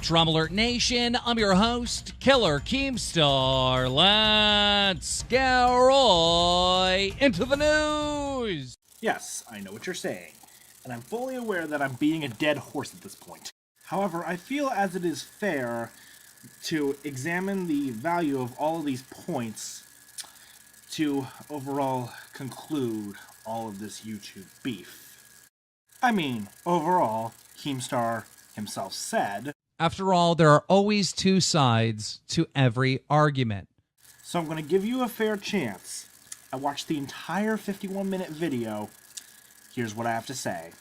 Trauma Alert Nation? I'm your host, Killer Keemstar. Let's get right into the news. Yes, I know what you're saying, and I'm fully aware that I'm beating a dead horse at this point. However, I feel as it is fair to examine the value of all of these points to overall conclude all of this YouTube beef. I mean, overall, Keemstar himself said, After all, there are always two sides to every argument. so I'm going to give you a fair chance. I watched the entire 51-minute video. Here's what I have to say.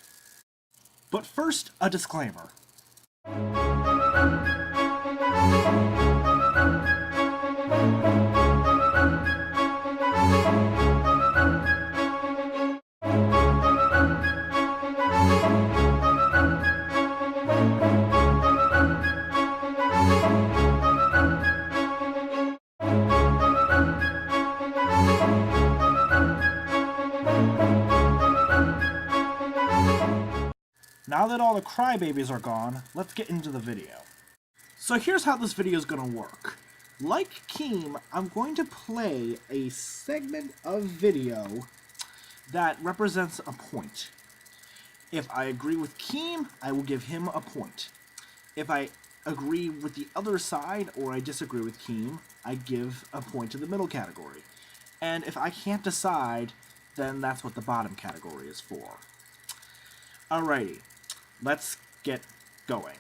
But first, a disclaimer. Now that all the crybabies are gone, let's get into the video. So here's how this video is going to work. Like Keem, I'm going to play a segment of video that represents a point. If I agree with Keem, I will give him a point. If I agree with the other side, or I disagree with Keem, I give a point to the middle category. And if I can't decide, then that's what the bottom category is for. Alrighty, let's get going.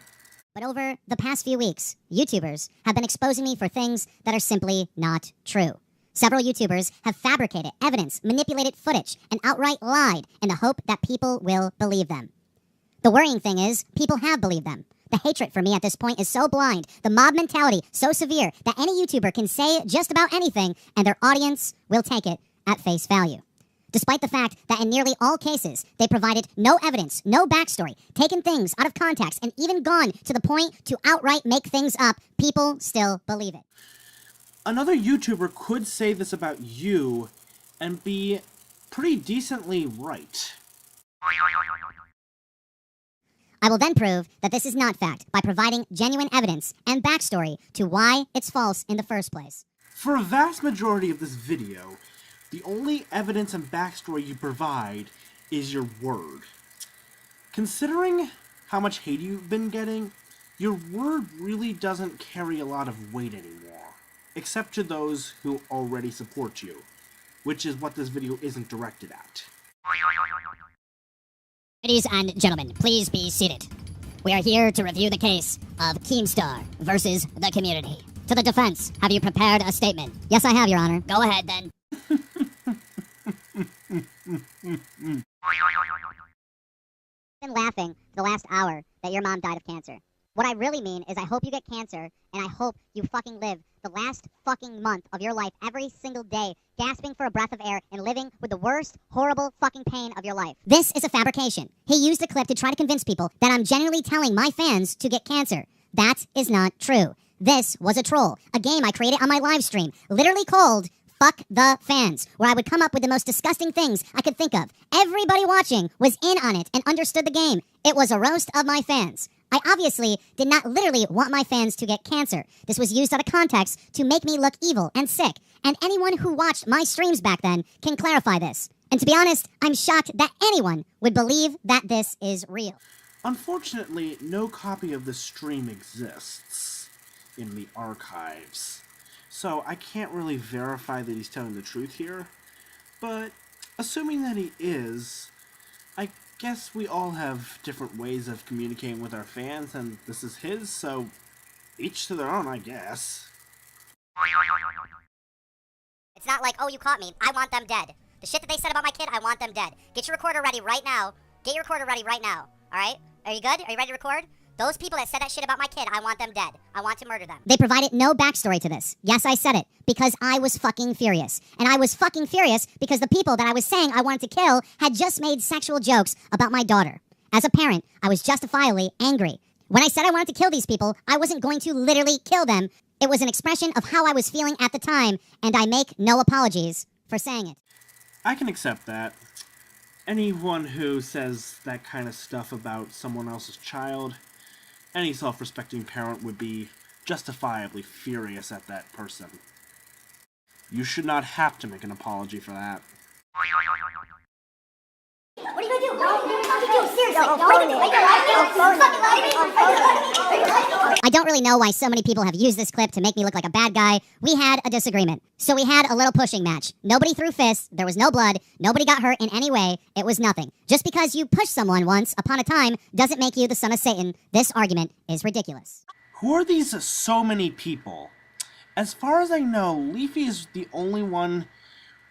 But over the past few weeks, YouTubers have been exposing me for things that are simply not true. Several YouTubers have fabricated evidence, manipulated footage, and outright lied in the hope that people will believe them. The worrying thing is, people have believed them. The hatred for me at this point is so blind, the mob mentality so severe, that any YouTuber can say just about anything, and their audience will take it at face value. Despite the fact that in nearly all cases, they provided no evidence, no backstory, taken things out of context, and even gone to the point to outright make things up, people still believe it. Another YouTuber could say this about you and be pretty decently right. I will then prove that this is not fact by providing genuine evidence and backstory to why it's false in the first place. For a vast majority of this video, the only evidence and backstory you provide is your word. Considering how much hate you've been getting, your word really doesn't carry a lot of weight anymore, except to those who already support you, which is what this video isn't directed at. Ladies and gentlemen, please be seated. We are here to review the case of Keemstar versus the community. To the defense, have you prepared a statement? Yes, I have, Your Honor. Go ahead, then. I've been laughing for the last hour that your mom died of cancer. What I really mean is I hope you get cancer, and I hope you fucking live the last fucking month of your life every single day, gasping for a breath of air and living with the worst, horrible fucking pain of your life. This is a fabrication. He used the clip to try to convince people that I'm genuinely telling my fans to get cancer. That is not true. This was a troll, a game I created on my live stream, literally called Fuck the Fans, where I would come up with the most disgusting things I could think of. Everybody watching was in on it and understood the game. It was a roast of my fans. I obviously did not literally want my fans to get cancer. This was used out of context to make me look evil and sick. And anyone who watched my streams back then can clarify this. And to be honest, I'm shocked that anyone would believe that this is real. Unfortunately, no copy of the stream exists in the archives, so I can't really verify that he's telling the truth here, but assuming that he is, I guess we all have different ways of communicating with our fans, and this is his, so each to their own, I guess. It's not like, oh, you caught me, I want them dead. The shit that they said about my kid, I want them dead. Get your recorder ready right now. Get your recorder ready right now, alright? Are you good? Are you ready to record? Those people that said that shit about my kid, I want them dead. I want to murder them. They provided no backstory to this. Yes, I said it. Because I was fucking furious. And I was fucking furious because the people that I was saying I wanted to kill had just made sexual jokes about my daughter. As a parent, I was justifiably angry. When I said I wanted to kill these people, I wasn't going to literally kill them. It was an expression of how I was feeling at the time, and I make no apologies for saying it. I can accept that. Anyone who says that kind of stuff about someone else's child, Any self-respecting parent would be justifiably furious at that person. You should not have to make an apology for that. What are you gonna do? What are you gonna do? Seriously, I don't really know why so many people have used this clip to make me look like a bad guy. We had a disagreement. So we had a little pushing match. Nobody threw fists, there was no blood, nobody got hurt in any way, it was nothing. Just because you pushed someone once upon a time doesn't make you the son of Satan. This argument is ridiculous. Who are these so many people? As far as I know, Leafy is the only one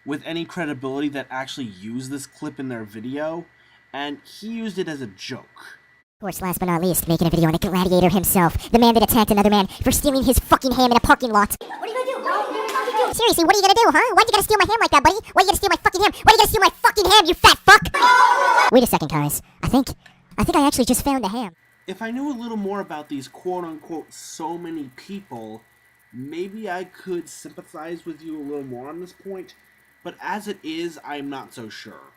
with any credibility that actually used this clip in their video, and he used it as a joke. Of course, last but not least, making a video on the Gladiator himself, the man that attacked another man for stealing his fucking ham in a parking lot. What are you gonna do? What are you gonna do? Seriously, what are you gonna do, huh? Why'd you gotta steal my ham like that, buddy? Why'd you gotta steal my fucking ham? Why'd you gotta steal my fucking ham, you fat fuck? Wait a second, guys. I think I actually just found the ham. If I knew a little more about these quote-unquote so many people, maybe I could sympathize with you a little more on this point, but as it is, I'm not so sure.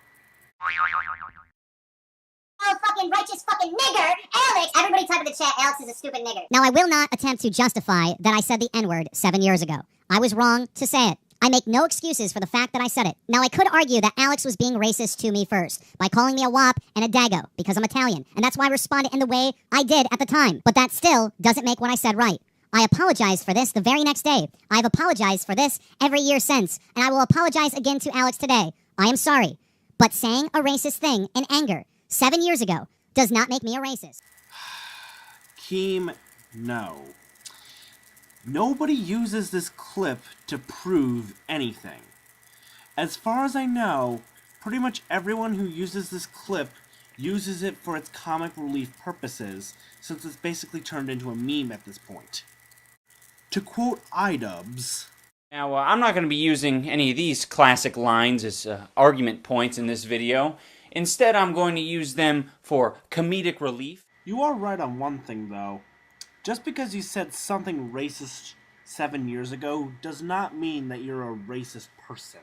Oh, fucking righteous fucking nigger! Alex! Everybody type in the chat, Alex is a stupid nigger. Now, I will not attempt to justify that I said the N-word 7 years ago. I was wrong to say it. I make no excuses for the fact that I said it. Now, I could argue that Alex was being racist to me first, by calling me a wop and a dago, because I'm Italian, and that's why I responded in the way I did at the time. But that still doesn't make what I said right. I apologized for this the very next day. I've apologized for this every year since, and I will apologize again to Alex today. I am sorry. But saying a racist thing in anger 7 years ago does not make me a racist. Keem, no. Nobody uses this clip to prove anything. As far as I know, pretty much everyone who uses this clip uses it for its comic relief purposes, since it's basically turned into a meme at this point. To quote Idubbz, Now, I'm not going to be using any of these classic lines as argument points in this video. Instead, I'm going to use them for comedic relief. you are right on one thing though. Just because you said something racist 7 years ago does not mean that you're a racist person.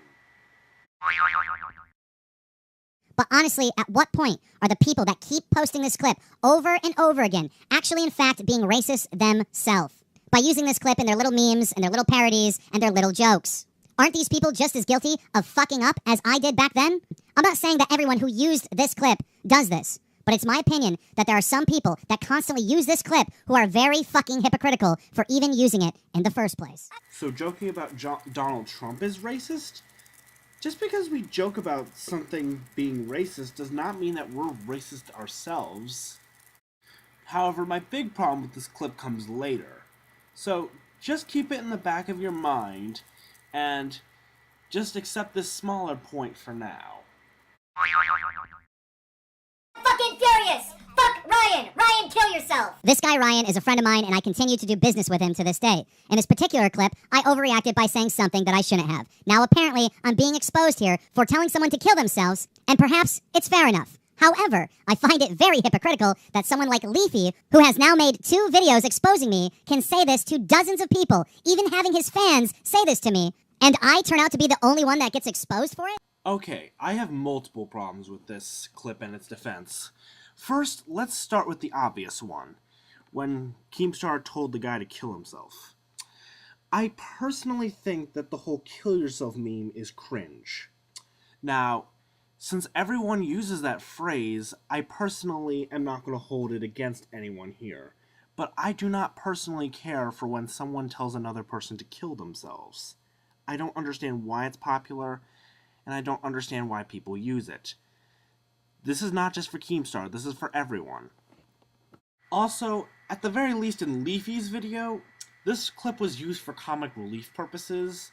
But honestly, at what point are the people that keep posting this clip over and over again actually in fact being racist themselves? By using this clip in their little memes and their little parodies and their little jokes. Aren't these people just as guilty of fucking up as I did back then? I'm not saying that everyone who used this clip does this, but it's my opinion that there are some people that constantly use this clip who are very fucking hypocritical for even using it in the first place. So joking about Donald Trump is racist? Just because we joke about something being racist does not mean that we're racist ourselves. However, my big problem with this clip comes later. So just keep it in the back of your mind and just accept this smaller point for now. Fucking furious! Fuck Ryan! Ryan, kill yourself! This guy Ryan is a friend of mine and I continue to do business with him to this day. In this particular clip, I overreacted by saying something that I shouldn't have. Now apparently, I'm being exposed here for telling someone to kill themselves, and perhaps it's fair enough. However, I find it very hypocritical that someone like Leafy, who has now made 2 videos exposing me, can say this to dozens of people, even having his fans say this to me, and I turn out to be the only one that gets exposed for it? Okay, I have multiple problems with this clip and its defense. First, let's start with the obvious one, when Keemstar told the guy to kill himself. I personally think that the whole kill yourself meme is cringe. Now, since everyone uses that phrase, I personally am not going to hold it against anyone here. But I do not personally care for when someone tells another person to kill themselves. I don't understand why it's popular, and I don't understand why people use it. This is not just for Keemstar, this is for everyone. Also, at the very least in Leafy's video, this clip was used for comic relief purposes.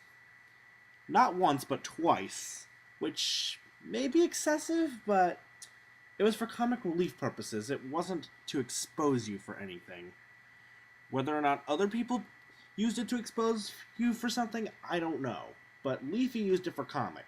Not once, but twice, which may be excessive, but it was for comic relief purposes. It wasn't to expose you for anything. Whether or not other people used it to expose you for something, I don't know. But Leafy used it for comic.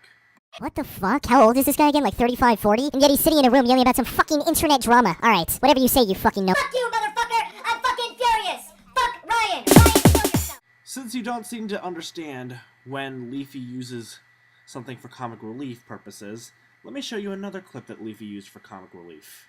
What the fuck? How old is this guy again? Like 35, 40? And yet he's sitting in a room yelling about some fucking internet drama. Alright, whatever you say, you fucking know. Fuck you, motherfucker! I'm fucking furious! Fuck Ryan! Ryan, kill yourself! Since you don't seem to understand when Leafy uses something for comic relief purposes, let me show you another clip that Leafy used for comic relief.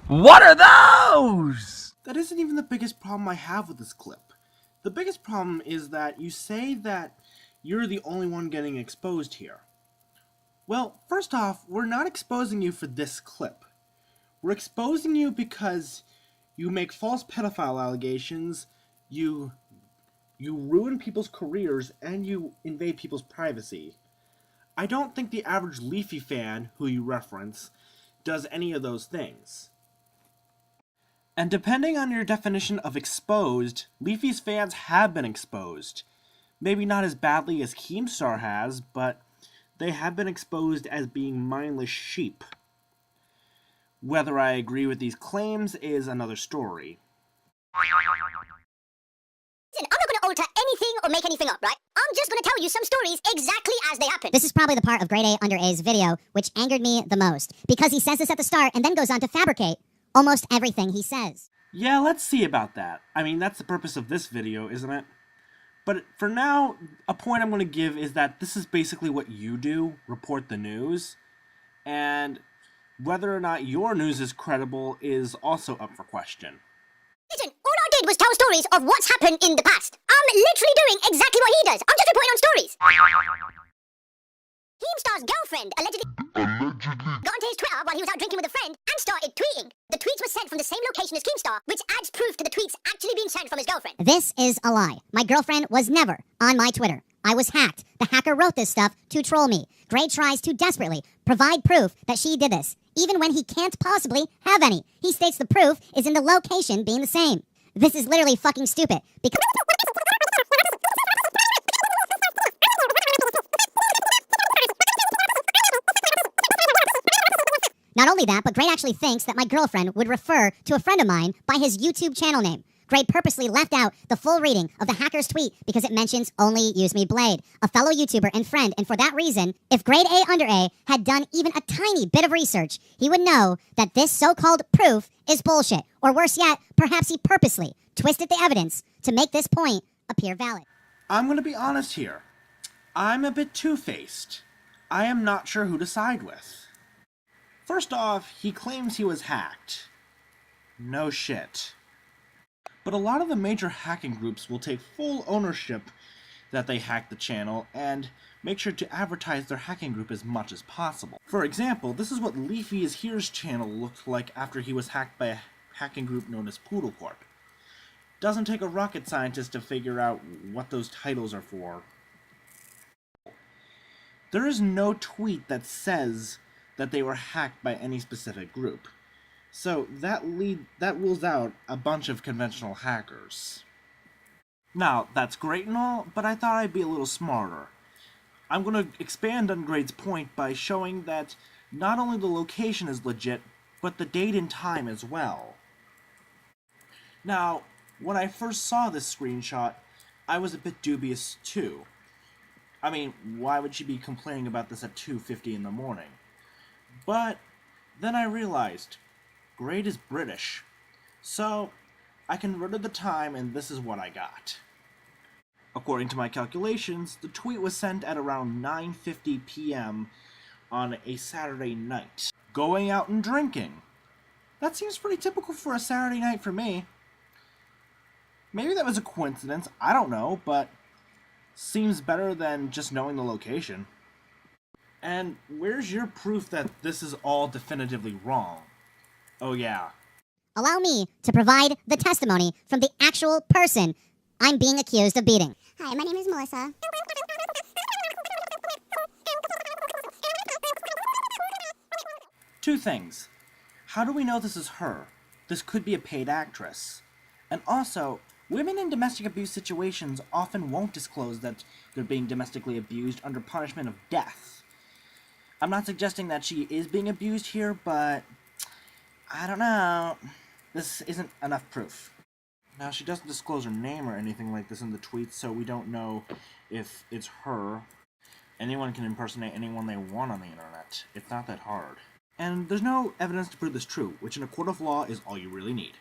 What are those? That isn't even the biggest problem I have with this clip. The biggest problem is that you say that you're the only one getting exposed here. Well, first off, we're not exposing you for this clip. We're exposing you because you make false pedophile allegations, you ruin people's careers, and you invade people's privacy. I don't think the average Leafy fan, who you reference, does any of those things. And depending on your definition of exposed, Leafy's fans have been exposed. Maybe not as badly as Keemstar has, but they have been exposed as being mindless sheep. Whether I agree with these claims is another story. Listen, I'm not going to alter anything or make anything up, right? I'm just going to tell you some stories exactly as they happen. This is probably the part of Gradeaundera's video which angered me the most, because he says this at the start and then goes on to fabricate almost everything he says. Yeah, let's see about that. I mean, that's the purpose of this video, isn't it? But for now, a point I'm going to give is that this is basically what you do, report the news, and whether or not your news is credible is also up for question. Listen, all I did was tell stories of what's happened in the past. I'm literally doing exactly what he does. I'm just reporting on stories. Keemstar's girlfriend allegedly got onto his Twitter while he was out drinking with a friend and started tweeting. The tweets were sent from the same location as Keemstar, which adds proof to the tweets actually being sent from his girlfriend. This is a lie. My girlfriend was never on my Twitter. I was hacked. The hacker wrote this stuff to troll me. Grade tries to desperately provide proof that she did this, even when he can't possibly have any. He states the proof is in the location being the same. This is literally fucking stupid, because not only that, but Grade actually thinks that my girlfriend would refer to a friend of mine by his YouTube channel name. Grade purposely left out the full reading of the hacker's tweet because it mentions only Use Me Blade, a fellow YouTuber and friend, and for that reason, if Gradeaundera had done even a tiny bit of research, he would know that this so-called proof is bullshit, or worse yet, perhaps he purposely twisted the evidence to make this point appear valid. I'm going to be honest here. I'm a bit two-faced. I am not sure who to side with. First off, he claims he was hacked. No shit. But a lot of the major hacking groups will take full ownership that they hacked the channel and make sure to advertise their hacking group as much as possible. For example, this is what Leafyishere's channel looked like after he was hacked by a hacking group known as Poodle Corp. Doesn't take a rocket scientist to figure out what those titles are for. There is no tweet that says that they were hacked by any specific group. So that rules out a bunch of conventional hackers. Now, that's great and all, but I thought I'd be a little smarter. I'm going to expand on Grade's point by showing that not only the location is legit, but the date and time as well. Now, when I first saw this screenshot, I was a bit dubious too. I mean, why would she be complaining about this at 2:50 in the morning? But then I realized, Grade is British, so I converted the time and this is what I got. According to my calculations, the tweet was sent at around 9:50 p.m. on a Saturday night. Going out and drinking. That seems pretty typical for a Saturday night for me. Maybe that was a coincidence, I don't know, but seems better than just knowing the location. And where's your proof that this is all definitively wrong? Oh yeah. Allow me to provide the testimony from the actual person I'm being accused of beating. Hi, my name is Melissa. Two things. How do we know this is her? This could be a paid actress. And also, women in domestic abuse situations often won't disclose that they're being domestically abused under punishment of death. I'm not suggesting that she is being abused here, but I don't know. This isn't enough proof. Now, she doesn't disclose her name or anything like this in the tweets, so we don't know if it's her. Anyone can impersonate anyone they want on the internet. It's not that hard. And there's no evidence to prove this true, which in a court of law is all you really need.